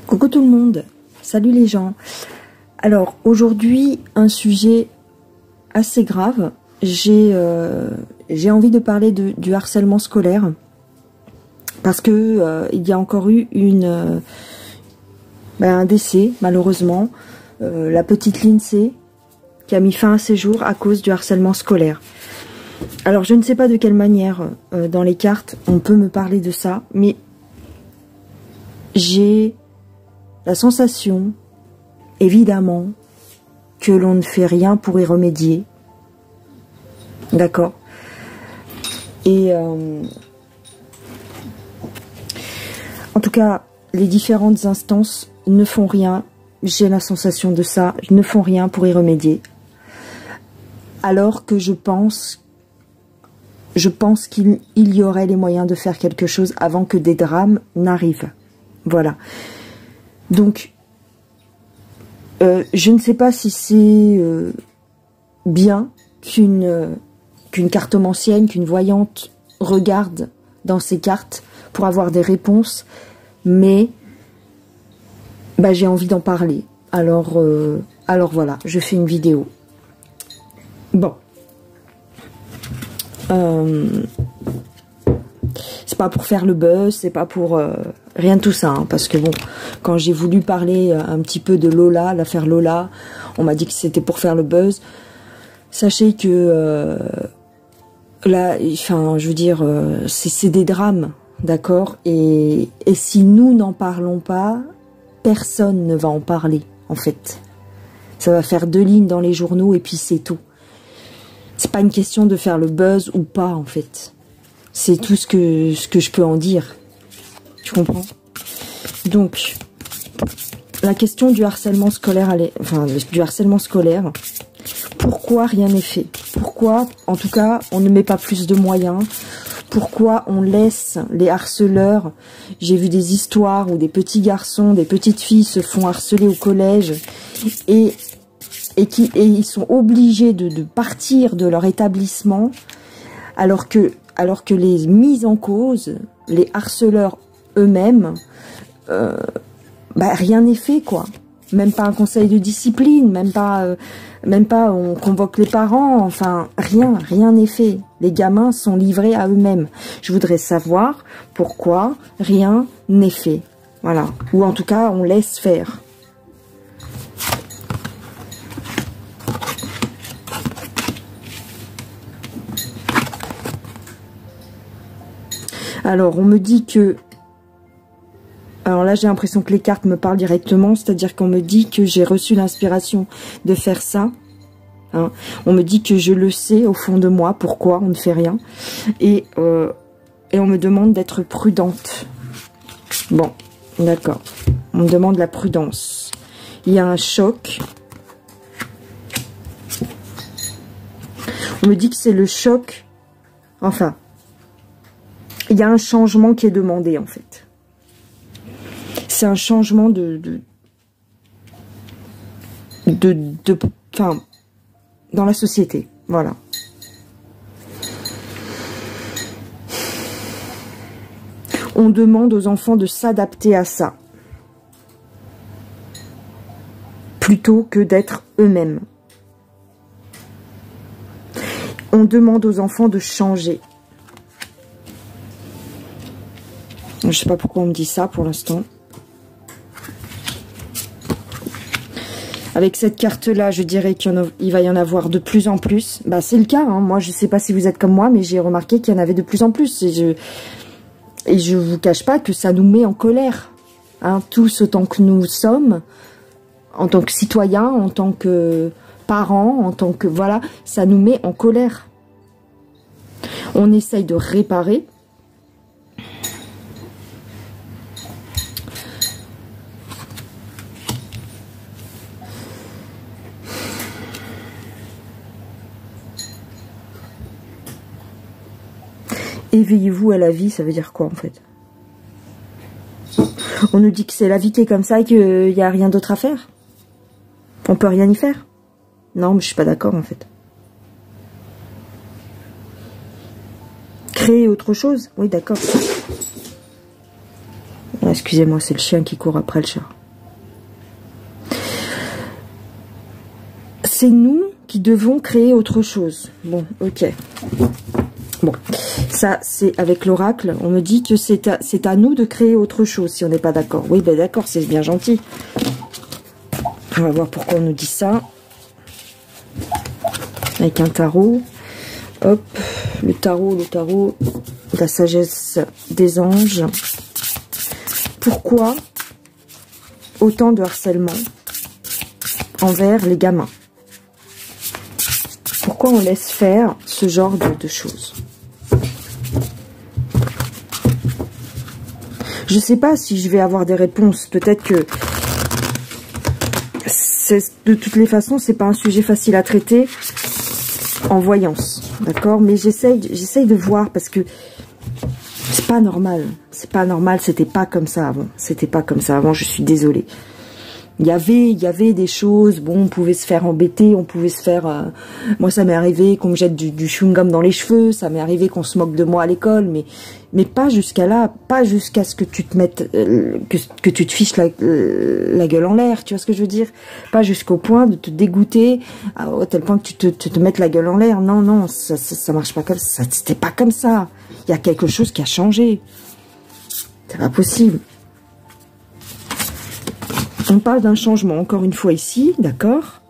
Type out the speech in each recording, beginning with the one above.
Coucou tout le monde, salut les gens. Alors aujourd'hui un sujet assez grave. J'ai envie de parler du harcèlement scolaire parce que il y a encore eu un décès malheureusement, la petite Lindsay qui a mis fin à ses jours à cause du harcèlement scolaire. Alors je ne sais pas de quelle manière dans les cartes on peut me parler de ça, mais j'ai la sensation, évidemment, que l'on ne fait rien pour y remédier. D'accord? Et en tout cas, les différentes instances ne font rien. J'ai la sensation de ça. Ne font rien pour y remédier. Alors que je pense qu'il y aurait les moyens de faire quelque chose avant que des drames n'arrivent. Voilà. Donc, je ne sais pas si c'est bien qu'une cartomancienne, qu'une voyante regarde dans ses cartes pour avoir des réponses, mais j'ai envie d'en parler. Alors voilà, je fais une vidéo. Bon. C'est pas pour faire le buzz, c'est pas pour rien de tout ça, hein, parce que bon, quand j'ai voulu parler un petit peu de Lola, l'affaire Lola, on m'a dit que c'était pour faire le buzz. Sachez que là, enfin, je veux dire, c'est des drames, d'accord, et si nous n'en parlons pas, personne ne va en parler, en fait. Ça va faire 2 lignes dans les journaux et puis c'est tout. C'est pas une question de faire le buzz ou pas, en fait. C'est tout ce que je peux en dire. Tu comprends? Donc, la question du harcèlement scolaire, du harcèlement scolaire, pourquoi rien n'est fait? Pourquoi, en tout cas, on ne met pas plus de moyens? Pourquoi on laisse les harceleurs? J'ai vu des histoires où des petits garçons, des petites filles se font harceler au collège et ils sont obligés de partir de leur établissement alors que les mises en cause, les harceleurs eux-mêmes, rien n'est fait, quoi. Même pas un conseil de discipline, même pas on convoque les parents, enfin rien n'est fait. Les gamins sont livrés à eux-mêmes. Je voudrais savoir pourquoi rien n'est fait. Voilà. Ou en tout cas, on laisse faire. Alors, on me dit que... Alors là, j'ai l'impression que les cartes me parlent directement, c'est-à-dire qu'on me dit que j'ai reçu l'inspiration de faire ça. Hein. On me dit que je le sais au fond de moi, pourquoi on ne fait rien. Et on me demande d'être prudente. Bon, d'accord. On me demande la prudence. Il y a un choc. On me dit que c'est le choc. Enfin... Il y a un changement qui est demandé, en fait. C'est un changement enfin, dans la société. Voilà. On demande aux enfants de s'adapter à ça. Plutôt que d'être eux-mêmes. On demande aux enfants de changer. Je sais pas pourquoi on me dit ça pour l'instant. Avec cette carte-là, je dirais qu'il va y en avoir de plus en plus. C'est le cas. Hein. Moi, je sais pas si vous êtes comme moi, mais j'ai remarqué qu'il y en avait de plus en plus. Et je vous cache pas que ça nous met en colère. Hein, tous autant que nous sommes, en tant que citoyens, en tant que parents, en tant que... Voilà, ça nous met en colère. On essaye de réparer. Éveillez-vous à la vie, ça veut dire quoi en fait? On nous dit que c'est la vie qui est comme ça et qu'il n'y a rien d'autre à faire. On peut rien y faire. Non, mais je suis pas d'accord en fait. Créer autre chose? Oui, d'accord. Excusez-moi, c'est le chien qui court après le chat. c'est nous qui devons créer autre chose. Bon, ok. Bon, ça, c'est avec l'oracle. On me dit que c'est à nous de créer autre chose, si on n'est pas d'accord. Oui, ben d'accord, c'est bien gentil. On va voir pourquoi on nous dit ça. Avec un tarot. Hop, le tarot, la sagesse des anges. Pourquoi autant de harcèlement envers les gamins? Pourquoi on laisse faire ce genre de choses? Je ne sais pas si je vais avoir des réponses. Peut-être que de toutes les façons, c'est pas un sujet facile à traiter en voyance, d'accord? Mais j'essaye de voir parce que c'est pas normal. C'est pas normal. C'était pas comme ça avant. C'était pas comme ça avant. Je suis désolée. Il y avait des choses, bon, on pouvait se faire embêter, on pouvait se faire... moi, ça m'est arrivé qu'on me jette du chewing-gum dans les cheveux, ça m'est arrivé qu'on se moque de moi à l'école, mais pas jusqu'à là, pas jusqu'à ce que tu te mettes... que tu te fiches la gueule en l'air, tu vois ce que je veux dire? Pas jusqu'au point de te dégoûter, à tel point que tu te mettes la gueule en l'air. Non, non, ça marche pas comme ça, c'était pas comme ça. Il y a quelque chose qui a changé. C'est pas possible. On parle d'un changement, encore une fois ici, d'accord?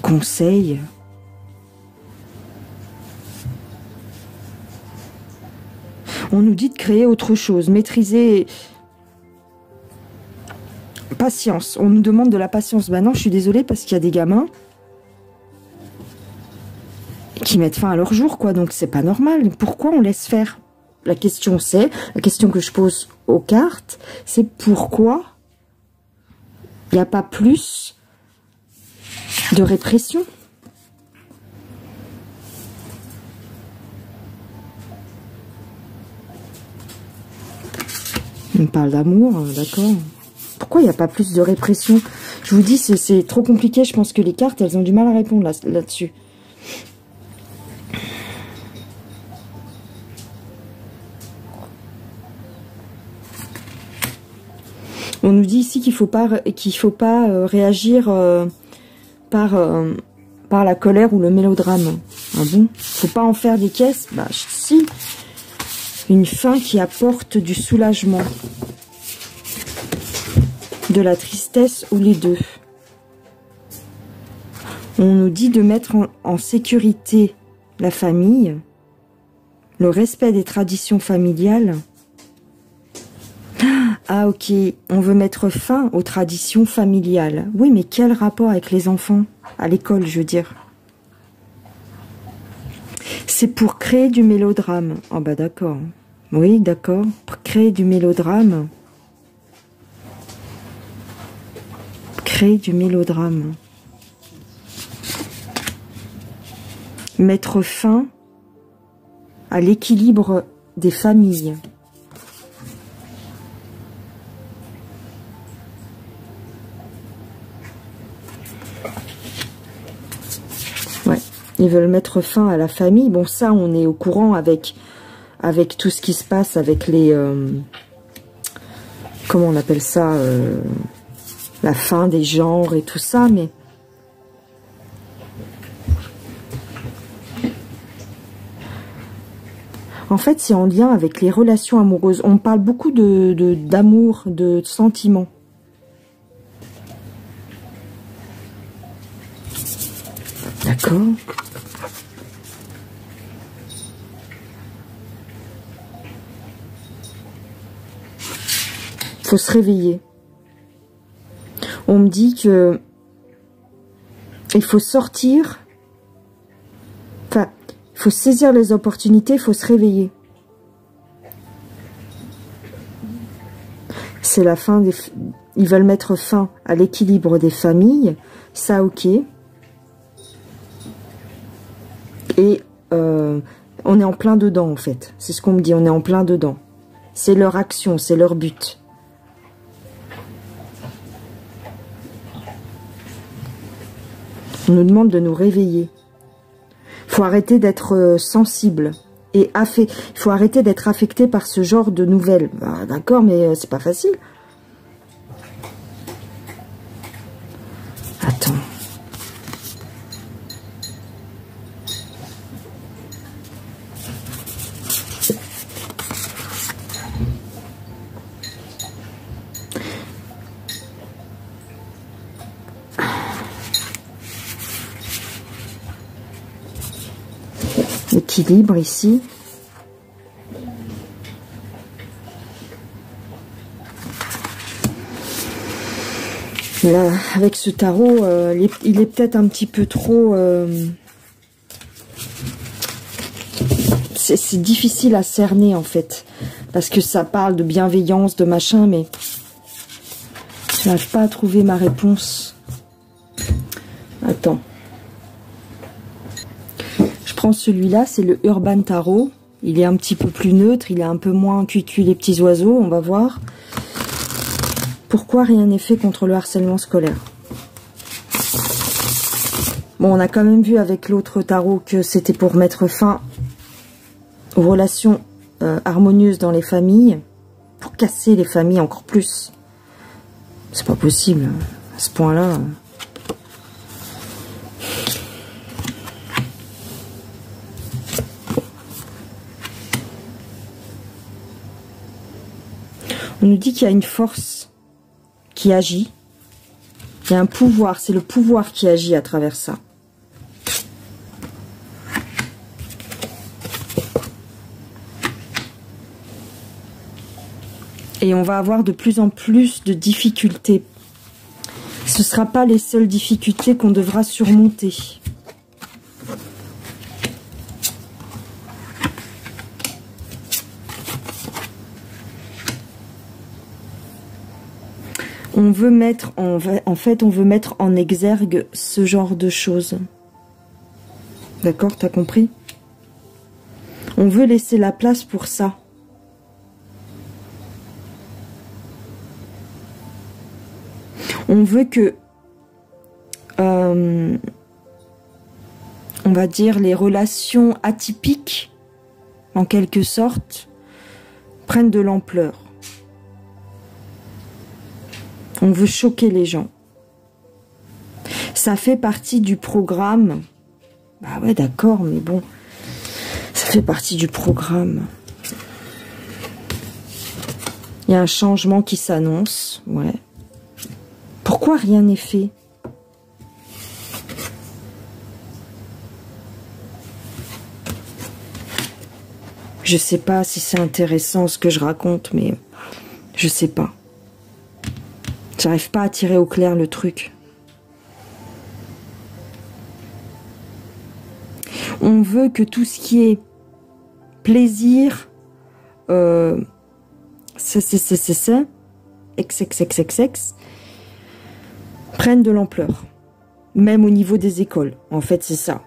Conseil. On nous dit de créer autre chose, maîtriser... Patience, on nous demande de la patience. Ben non, je suis désolée parce qu'il y a des gamins qui mettent fin à leur jour, quoi, donc c'est pas normal. Pourquoi on laisse faire? La question que je pose aux cartes, c'est pourquoi il n'y a pas plus de répression? On parle d'amour, d'accord. Pourquoi il n'y a pas plus de répression? Je vous dis, c'est trop compliqué. Je pense que les cartes, elles ont du mal à répondre là-dessus. On nous dit ici qu'il faut pas réagir par la colère ou le mélodrame. Ah bon? Faut pas en faire des caisses? Bah si. Une fin qui apporte du soulagement, de la tristesse ou les deux. On nous dit de mettre en sécurité la famille, le respect des traditions familiales. Ah ok, on veut mettre fin aux traditions familiales. Oui, mais quel rapport avec les enfants? À l'école, je veux dire. C'est pour créer du mélodrame. Ah bah d'accord. Oui, d'accord. Pour créer du mélodrame. Créer du mélodrame. Mettre fin à l'équilibre des familles. Ouais, ils veulent mettre fin à la famille. Bon, ça, on est au courant avec tout ce qui se passe, avec les... comment on appelle ça, la fin des genres et tout ça, mais... En fait, c'est en lien avec les relations amoureuses. On parle beaucoup d'amour, de sentiments. D'accord. Faut se réveiller. On me dit que il faut sortir. Enfin, il faut saisir les opportunités, il faut se réveiller. C'est la fin des... Ils veulent mettre fin à l'équilibre des familles. Ça, ok. Et on est en plein dedans, en fait. C'est ce qu'on me dit, on est en plein dedans. C'est leur action, c'est leur but. On nous demande de nous réveiller. Il faut arrêter d'être sensible. Et il faut arrêter d'être affecté par ce genre de nouvelles. Bah, d'accord, mais c'est pas facile. Attends. L'équilibre ici. Là, avec ce tarot, il est peut-être un petit peu trop... c'est difficile à cerner en fait. Parce que ça parle de bienveillance, de machin, mais... je n'arrive pas à trouver ma réponse. Attends. Je prends celui-là, c'est le Urban Tarot. Il est un petit peu plus neutre, il est un peu moins cuit les petits oiseaux, on va voir. Pourquoi rien n'est fait contre le harcèlement scolaire? Bon, on a quand même vu avec l'autre tarot que c'était pour mettre fin aux relations harmonieuses dans les familles, pour casser les familles encore plus. C'est pas possible, à ce point-là. On nous dit qu'il y a une force qui agit. Il y a un pouvoir, c'est le pouvoir qui agit à travers ça. Et on va avoir de plus en plus de difficultés. Ce ne sera pas les seules difficultés qu'on devra surmonter. On veut mettre en fait, on veut mettre en exergue ce genre de choses. D'accord, t'as compris? On veut laisser la place pour ça. On veut que, on va dire, les relations atypiques, en quelque sorte, prennent de l'ampleur. On veut choquer les gens. Ça fait partie du programme. Bah ouais, d'accord, mais bon. Ça fait partie du programme. Il y a un changement qui s'annonce. Ouais. Pourquoi rien n'est fait? Je sais pas si c'est intéressant ce que je raconte, mais je sais pas. J'arrive pas à tirer au clair le truc. On veut que tout ce qui est plaisir, prenne de l'ampleur. Même au niveau des écoles. En fait, c'est ça.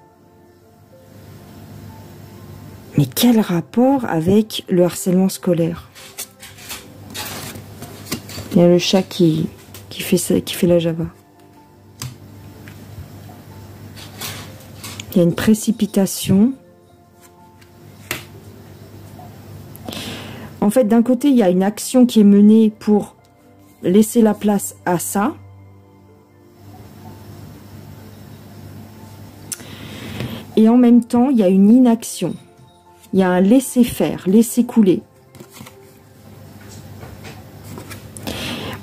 Mais quel rapport avec le harcèlement scolaire? Il y a le chat qui fait la Java. Il y a une précipitation. En fait, d'un côté, il y a une action qui est menée pour laisser la place à ça. Et en même temps, il y a une inaction. Il y a un laisser-faire, laisser couler.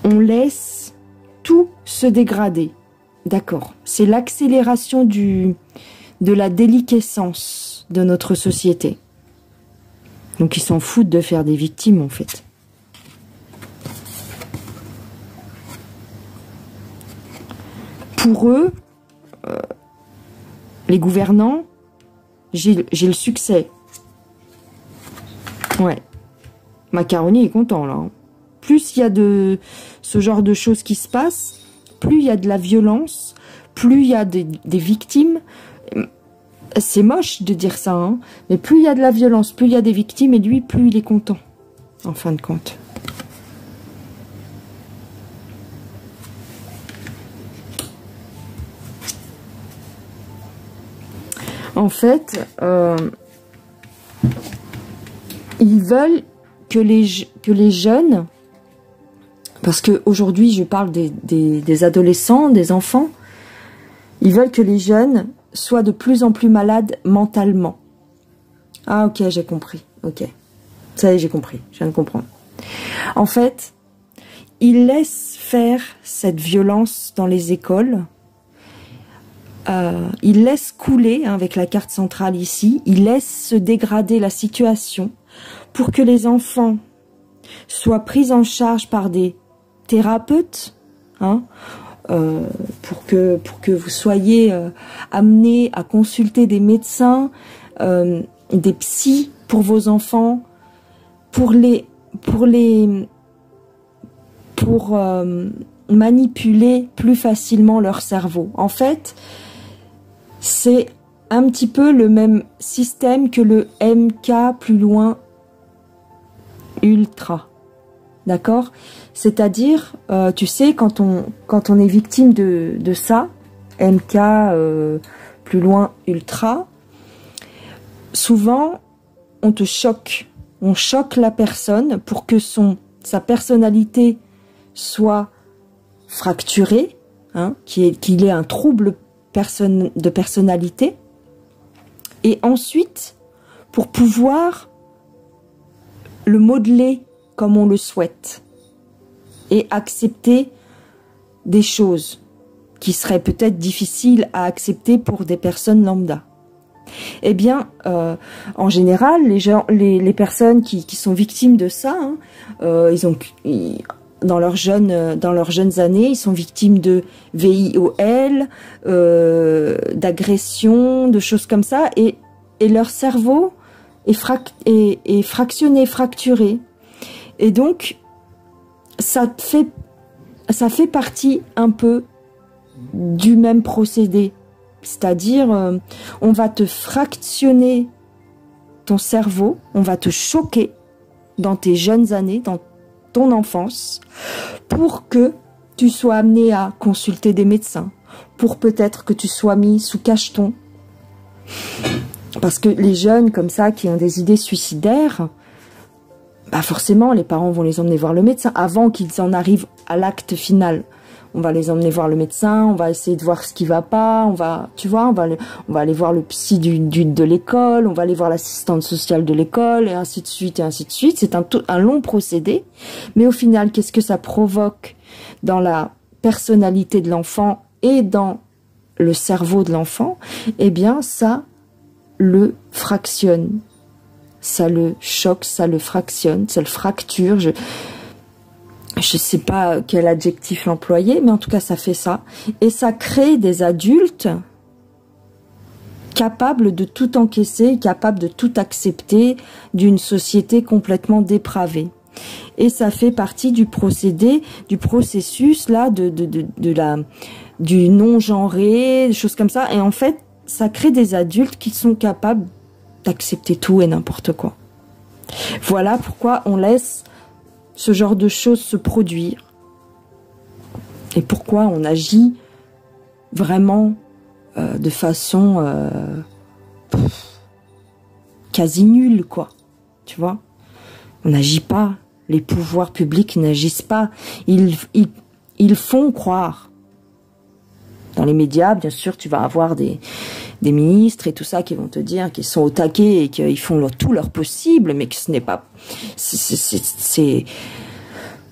On laisse tout se dégrader. D'accord. C'est l'accélération de la déliquescence de notre société. Donc ils s'en foutent de faire des victimes en fait. Pour eux, les gouvernants, j'ai le succès. Ouais. Macaroni est content là. Plus il y a de ce genre de choses qui se passent, plus il y a de la violence, plus il y a des victimes. C'est moche de dire ça, hein, mais plus il y a de la violence, plus il y a des victimes, et lui, plus il est content, en fin de compte. En fait, ils veulent que les jeunes, parce qu'aujourd'hui je parle des adolescents, des enfants, Ils veulent que les jeunes soient de plus en plus malades mentalement. Ah ok, j'ai compris. Ok. Ça y est, j'ai compris. Je viens de comprendre. En fait, ils laissent faire cette violence dans les écoles. Ils laissent couler, hein, avec la carte centrale ici, ils laissent se dégrader la situation pour que les enfants soient pris en charge par des thérapeutes, hein, pour que vous soyez amenés à consulter des médecins, des psys pour vos enfants, pour manipuler plus facilement leur cerveau. En fait, c'est un petit peu le même système que le MK plus loin ultra. D'accord? C'est-à-dire, tu sais, quand on est victime de ça, MK plus loin ultra, souvent, on te choque. On choque la personne pour que sa personnalité soit fracturée, hein, qu'il ait un trouble de personnalité, et ensuite, pour pouvoir le modeler comme on le souhaite, et accepter des choses qui seraient peut-être difficiles à accepter pour des personnes lambda. Eh bien, en général, les personnes qui sont victimes de ça, hein, dans leurs jeunes années, ils sont victimes de VIOL, d'agressions, de choses comme ça, et leur cerveau est fractionné, fracturé. Et donc, ça fait partie un peu du même procédé. C'est-à-dire, on va te fractionner ton cerveau, on va te choquer dans tes jeunes années, dans ton enfance, pour que tu sois amené à consulter des médecins, pour peut-être que tu sois mis sous cacheton. Parce que les jeunes comme ça, qui ont des idées suicidaires, bah forcément, les parents vont les emmener voir le médecin avant qu'ils en arrivent à l'acte final. On va les emmener voir le médecin, on va essayer de voir ce qui va pas, on va aller voir le psy de l'école, on va aller voir l'assistante sociale de l'école, et ainsi de suite, et ainsi de suite. C'est un long procédé, mais au final, qu'est-ce que ça provoque dans la personnalité de l'enfant et dans le cerveau de l'enfant? Eh bien, ça le fractionne, ça le choque, ça le fractionne, ça le fracture. Je sais pas quel adjectif employer, mais en tout cas, ça fait ça. Et ça crée des adultes capables de tout encaisser, capables de tout accepter d'une société complètement dépravée. Et ça fait partie du procédé, du processus là, du non-genré, des choses comme ça. Et en fait, ça crée des adultes qui sont capables d'accepter tout et n'importe quoi. Voilà pourquoi on laisse ce genre de choses se produire. Et pourquoi on agit vraiment de façon quasi nulle, quoi. Tu vois? On n'agit pas. Les pouvoirs publics n'agissent pas. Ils font croire. Dans les médias, bien sûr, tu vas avoir des ministres et tout ça qui vont te dire qu'ils sont au taquet et qu'ils font tout leur possible, mais que ce n'est pas...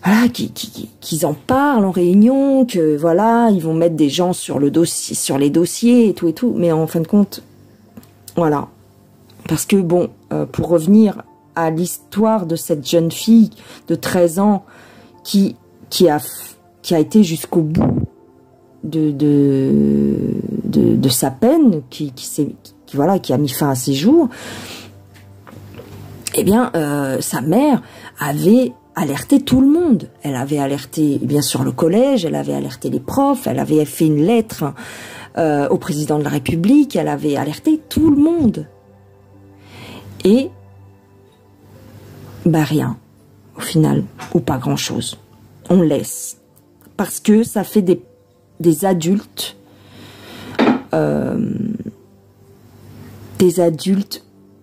Voilà, qu'ils en parlent en réunion, que voilà, ils vont mettre des gens sur les dossiers et tout, mais en fin de compte, voilà. Parce que bon, pour revenir à l'histoire de cette jeune fille de 13 ans qui a été jusqu'au bout de sa peine, qui a mis fin à ses jours, eh bien, sa mère avait alerté tout le monde. Elle avait alerté, bien sûr, le collège, elle avait alerté les profs, elle avait fait une lettre au président de la République, elle avait alerté tout le monde. Et, bah rien, au final, ou pas grand-chose. On laisse. Parce que ça fait des adultes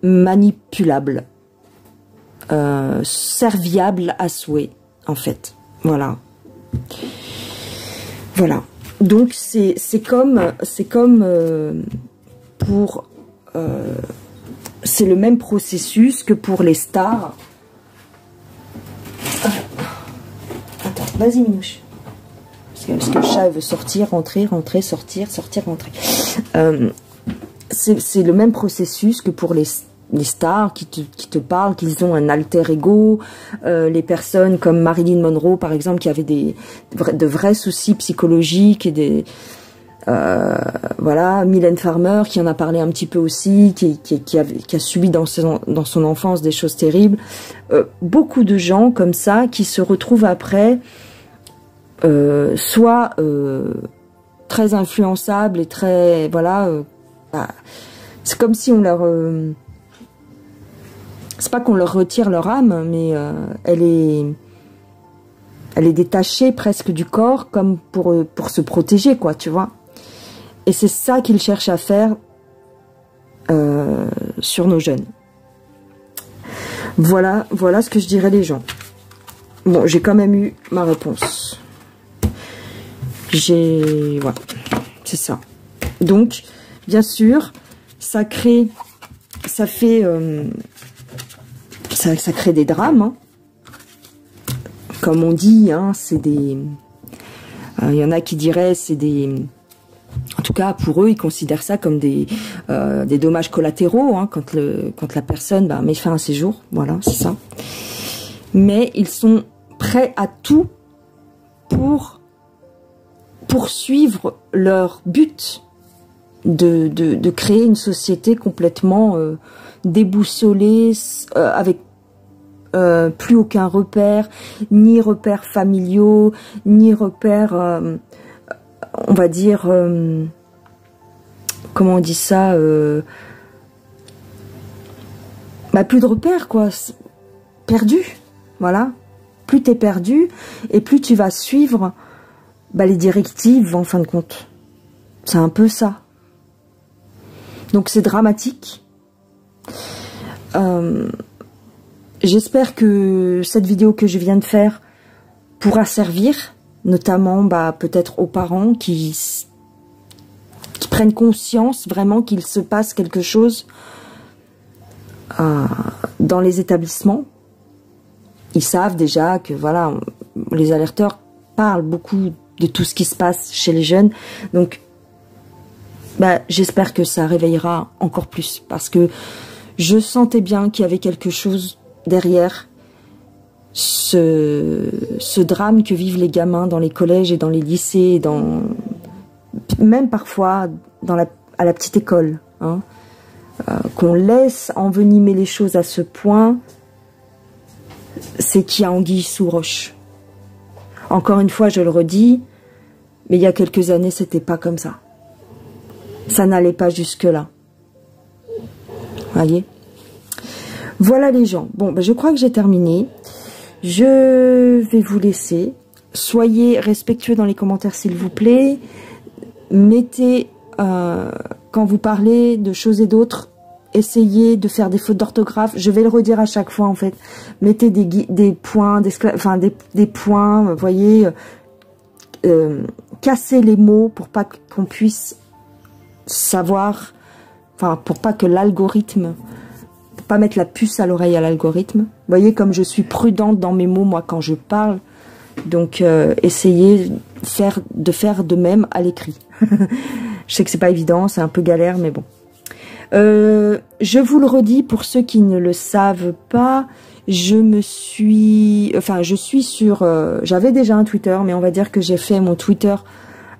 manipulables, serviables à souhait, en fait. Voilà. Donc c'est comme pour c'est le même processus que pour les stars. Attends, vas-y Minouche. Parce que le chat veut sortir, rentrer, rentrer, sortir, sortir, rentrer. C'est le même processus que pour les stars qui te parlent, qu'ils ont un alter ego, les personnes comme Marilyn Monroe par exemple, qui avaient de vrais soucis psychologiques et des voilà, Mylène Farmer qui en a parlé un petit peu aussi, qui a subi dans son enfance des choses terribles. Beaucoup de gens comme ça qui se retrouvent après soit très influençables et très voilà, c'est comme si on leur c'est pas qu'on leur retire leur âme, mais elle est détachée presque du corps, comme pour se protéger, quoi, tu vois. Et c'est ça qu'ils cherchent à faire sur nos jeunes. Voilà ce que je dirais les gens. Bon, j'ai quand même eu ma réponse. Voilà, c'est ça. Donc, bien sûr, ça crée des drames, hein. Comme on dit, hein, c'est des... Il y en a qui diraient c'est des... En tout cas, pour eux, ils considèrent ça comme des dommages collatéraux, hein, quand la personne met fin à ses jours. Voilà, c'est ça. Mais ils sont prêts à tout pour poursuivre leur but de créer une société complètement déboussolée, avec plus aucun repère, ni repères familiaux, ni repères, on va dire, comment on dit ça, plus de repères, quoi, perdu, voilà. Plus t'es perdu, et plus tu vas suivre les directives, en fin de compte. C'est un peu ça. Donc c'est dramatique. J'espère que cette vidéo que je viens de faire pourra servir, notamment peut-être aux parents qui prennent conscience vraiment qu'il se passe quelque chose dans les établissements. Ils savent déjà que voilà, les alerteurs parlent beaucoup de tout ce qui se passe chez les jeunes. Donc j'espère que ça réveillera encore plus, parce que je sentais bien qu'il y avait quelque chose derrière ce drame que vivent les gamins dans les collèges et dans les lycées, même parfois à la petite école, hein, qu'on laisse envenimer les choses à ce point, c'est qu'il y a anguille sous roche. Encore une fois, je le redis, mais il y a quelques années, c'était pas comme ça. Ça n'allait pas jusque-là. Voyez ? Voilà les gens. Bon, je crois que j'ai terminé. Je vais vous laisser. Soyez respectueux dans les commentaires, s'il vous plaît. Mettez, quand vous parlez de choses et d'autres, essayez de faire des fautes d'orthographe. Je vais le redire à chaque fois, en fait. Mettez des points, des points, vous voyez, cassez les mots pour pas qu'on puisse savoir, pour pas que l'algorithme, pour pas mettre la puce à l'oreille à l'algorithme. Vous voyez comme je suis prudente dans mes mots, moi, quand je parle. Donc, essayez de faire de même à l'écrit. Je sais que c'est pas évident, c'est un peu galère, mais bon. Je vous le redis, pour ceux qui ne le savent pas, je suis sur... j'avais déjà un Twitter, mais on va dire que j'ai fait mon Twitter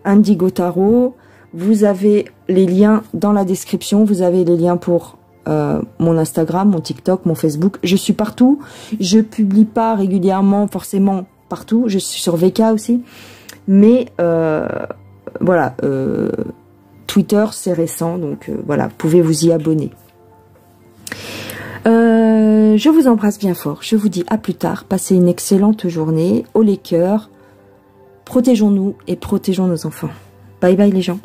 Indigo Tarot. Vous avez les liens dans la description, vous avez les liens pour mon Instagram, mon TikTok, mon Facebook. Je suis partout, je publie pas régulièrement, forcément partout. Je suis sur VK aussi, mais voilà, Twitter c'est récent, donc voilà, vous pouvez vous y abonner. Je vous embrasse bien fort, je vous dis à plus tard, passez une excellente journée, haut les cœurs, protégeons-nous et protégeons nos enfants. Bye bye les gens.